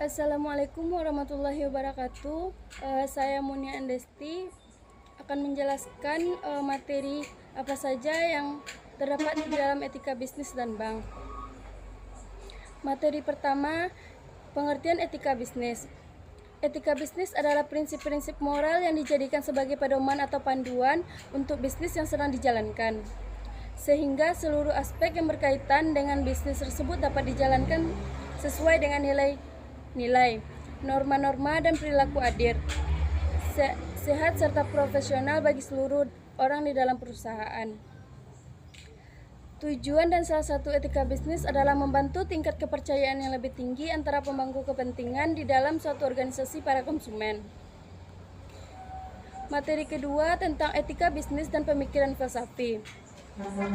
Assalamualaikum warahmatullahi wabarakatuh. Saya Munia Andesti akan menjelaskan materi apa saja yang terdapat di dalam etika bisnis dan bank. Materi pertama, pengertian etika bisnis. Etika bisnis adalah prinsip-prinsip moral yang dijadikan sebagai pedoman atau panduan untuk bisnis yang sedang dijalankan, sehingga seluruh aspek yang berkaitan dengan bisnis tersebut dapat dijalankan sesuai dengan nilai, norma-norma, dan perilaku adil, sehat serta profesional bagi seluruh orang di dalam perusahaan. Tujuan dan salah satu etika bisnis adalah membantu tingkat kepercayaan yang lebih tinggi antara pemangku kepentingan di dalam suatu organisasi para konsumen. Materi kedua tentang etika bisnis dan pemikiran filsafi.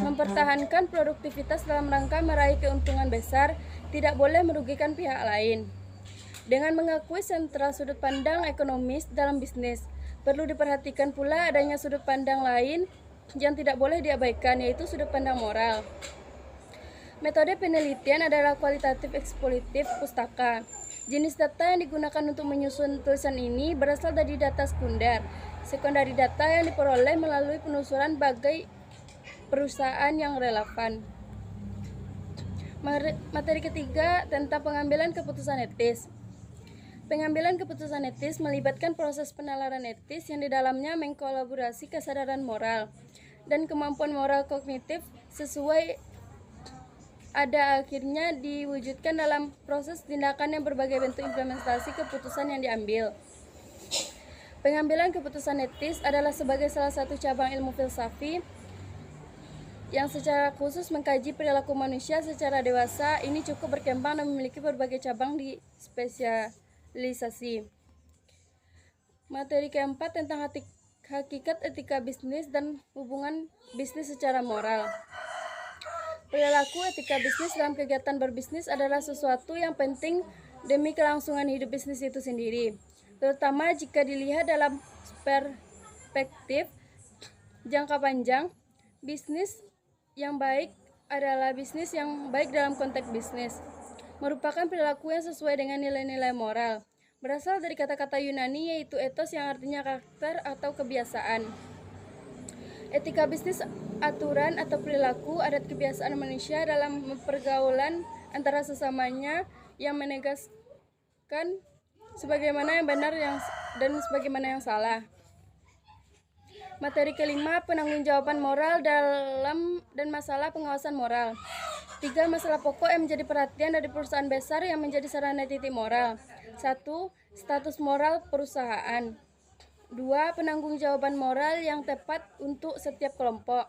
Mempertahankan produktivitas dalam rangka meraih keuntungan besar tidak boleh merugikan pihak lain. Dengan mengakui sentral sudut pandang ekonomis dalam bisnis, perlu diperhatikan pula adanya sudut pandang lain yang tidak boleh diabaikan, yaitu sudut pandang moral. Metode penelitian adalah kualitatif eksploitatif pustaka. Jenis data yang digunakan untuk menyusun tulisan ini berasal dari data sekunder. Sekundari data yang diperoleh melalui penelusuran bagai perusahaan yang relevan. Materi ketiga tentang pengambilan keputusan etis. Pengambilan keputusan etis melibatkan proses penalaran etis yang di dalamnya mengkolaborasi kesadaran moral dan kemampuan moral kognitif sesuai ada akhirnya diwujudkan dalam proses tindakan yang berbagai bentuk implementasi keputusan yang diambil. Pengambilan keputusan etis adalah sebagai salah satu cabang ilmu filsafi yang secara khusus mengkaji perilaku manusia secara dewasa. Ini cukup berkembang dan memiliki berbagai cabang di spesialisasi. Materi keempat tentang hakikat etika bisnis dan hubungan bisnis secara moral. Perilaku etika bisnis dalam kegiatan berbisnis adalah sesuatu yang penting demi kelangsungan hidup bisnis itu sendiri, terutama jika dilihat dalam perspektif jangka panjang. Bisnis yang baik adalah bisnis yang baik dalam konteks bisnis, merupakan perilaku yang sesuai dengan nilai-nilai moral. Berasal dari kata-kata Yunani yaitu ethos yang artinya karakter atau kebiasaan. Etika bisnis aturan atau perilaku adat kebiasaan manusia dalam pergaulan antara sesamanya yang menegaskan sebagaimana yang benar dan sebagaimana yang salah. Materi kelima, penanggung-jawaban moral dalam dan masalah pengawasan moral. 3 masalah pokok yang menjadi perhatian dari perusahaan besar yang menjadi sarana titik moral. 1. Status moral perusahaan. 2. Penanggung-jawaban moral yang tepat untuk setiap kelompok.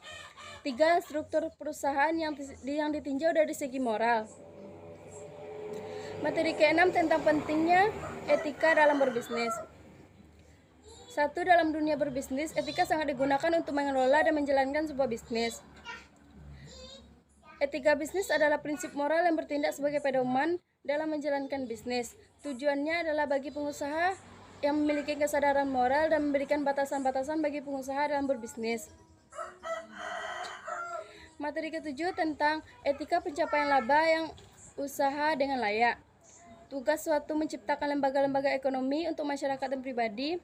3. Struktur perusahaan yang ditinjau dari segi moral. Materi ke-6 tentang pentingnya etika dalam berbisnis. 1. Dalam dunia berbisnis, etika sangat digunakan untuk mengelola dan menjalankan sebuah bisnis. Etika bisnis adalah prinsip moral yang bertindak sebagai pedoman dalam menjalankan bisnis. Tujuannya adalah bagi pengusaha yang memiliki kesadaran moral dan memberikan batasan-batasan bagi pengusaha dalam berbisnis. Materi ke-7 tentang etika pencapaian laba yang usaha dengan layak. Tugas suatu menciptakan lembaga-lembaga ekonomi untuk masyarakat dan pribadi.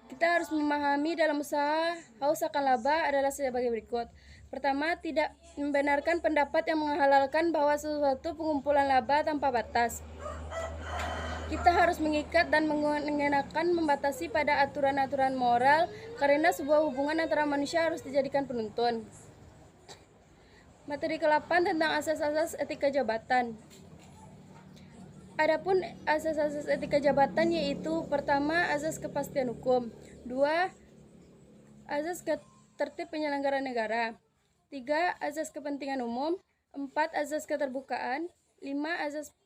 Kita harus memahami dalam usaha haus akan laba adalah sebagai berikut. Pertama, tidak membenarkan pendapat yang menghalalkan bahwa sesuatu pengumpulan laba tanpa batas. Kita harus mengikat dan mengenakan membatasi pada aturan-aturan moral karena sebuah hubungan antara manusia harus dijadikan penuntun. Materi ke-8 tentang asas-asas etika jabatan. Adapun asas-asas etika jabatan yaitu: pertama, azas kepastian hukum. 2. Azas tertib penyelenggara negara. 3. Azas kepentingan umum. 4. Azas keterbukaan. 5. Azas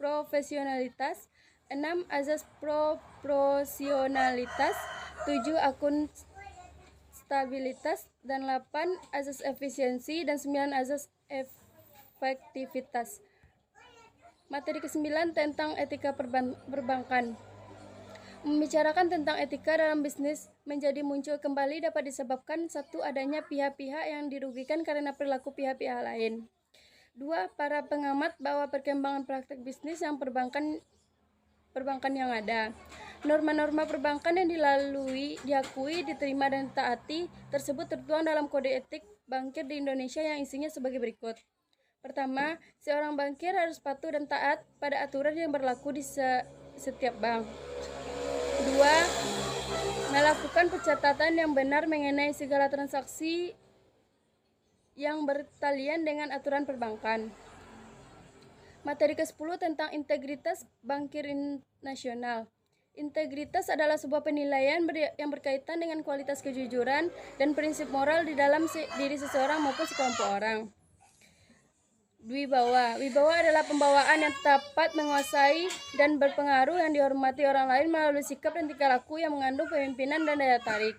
profesionalitas. 6. Azas proporsionalitas. 7. Akuntabilitas. Dan 8. Azas efisiensi. Dan 9. Azas efektivitas. Materi ke-9 tentang etika perbankan. Membicarakan tentang etika dalam bisnis menjadi muncul kembali dapat disebabkan: 1. Adanya pihak-pihak yang dirugikan karena perilaku pihak-pihak lain. 2. Para pengamat bahwa perkembangan praktek bisnis yang perbankan perbankan yang ada. Norma-norma perbankan yang diakui, diterima, dan ditaati tersebut tertuang dalam Kode Etik Bankir di Indonesia yang isinya sebagai berikut. Pertama, seorang bankir harus patuh dan taat pada aturan yang berlaku di setiap bank. Dua, melakukan pencatatan yang benar mengenai segala transaksi yang bertalian dengan aturan perbankan. Materi ke-10 tentang integritas bankir nasional. Integritas adalah sebuah penilaian yang berkaitan dengan kualitas kejujuran dan prinsip moral di dalam diri seseorang maupun sekelompok orang. Wibawa. Wibawa adalah pembawaan yang tepat, menguasai, dan berpengaruh yang dihormati orang lain melalui sikap dan tingkah laku yang mengandung pemimpinan dan daya tarik.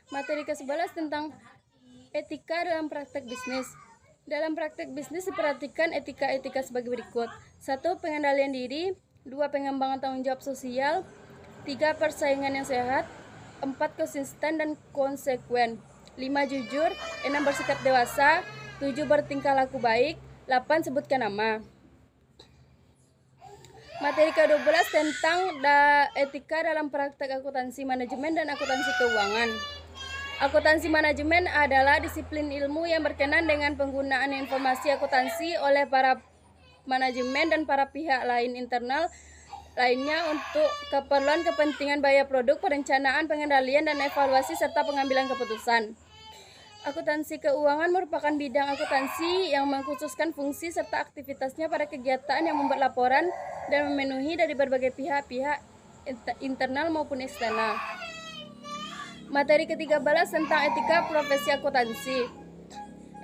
Materi ke-11 tentang etika dalam praktek bisnis. Dalam praktek bisnis diperhatikan etika-etika sebagai berikut. 1. Pengendalian diri. 2. Pengembangan tanggung jawab sosial. 3. Persaingan yang sehat. 4. Konsisten dan konsekuen. 5. Jujur. 6. Bersikap dewasa. 7. Bertingkah laku baik. 8. Sebutkan nama. Materi ke-12 tentang etika dalam praktek akuntansi manajemen dan akuntansi keuangan. Akuntansi manajemen adalah disiplin ilmu yang berkenaan dengan penggunaan informasi akuntansi oleh para manajemen dan para pihak lain internal lainnya untuk keperluan kepentingan biaya produk, perencanaan, pengendalian, dan evaluasi serta pengambilan keputusan. Akuntansi keuangan merupakan bidang akuntansi yang mengkhususkan fungsi serta aktivitasnya pada kegiatan yang membuat laporan dan memenuhi dari berbagai pihak internal maupun eksternal. Materi ke-13 tentang etika profesi akuntansi.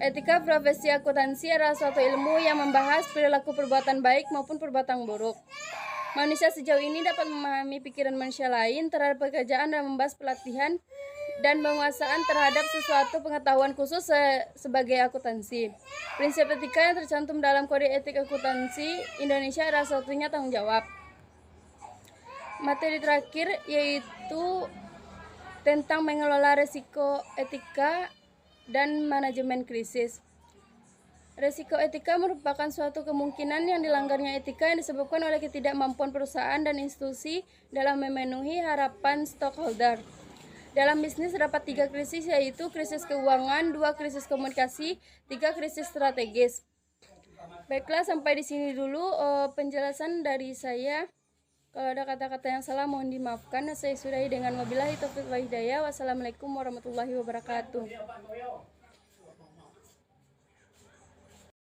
Etika profesi akuntansi adalah suatu ilmu yang membahas perilaku perbuatan baik maupun perbuatan buruk. Manusia sejauh ini dapat memahami pikiran manusia lain terhadap pekerjaan dan membahas pelatihan dan penguasaan terhadap sesuatu pengetahuan khusus sebagai akuntansi. Prinsip etika yang tercantum dalam Kode Etik Akuntansi Indonesia adalah satunya tanggung jawab. Materi terakhir yaitu tentang mengelola risiko etika dan manajemen krisis. Risiko etika merupakan suatu kemungkinan yang dilanggarnya etika yang disebabkan oleh ketidakmampuan perusahaan dan institusi dalam memenuhi harapan stockholder. Dalam bisnis terdapat 3 krisis, yaitu krisis keuangan, 2 krisis komunikasi, 3 krisis strategis. Baiklah, sampai di sini dulu penjelasan dari saya. Kalau ada kata-kata yang salah mohon dimaafkan. Saya sudahi dengan wabillahi taufiq wal hidayah. Wassalamualaikum warahmatullahi wabarakatuh.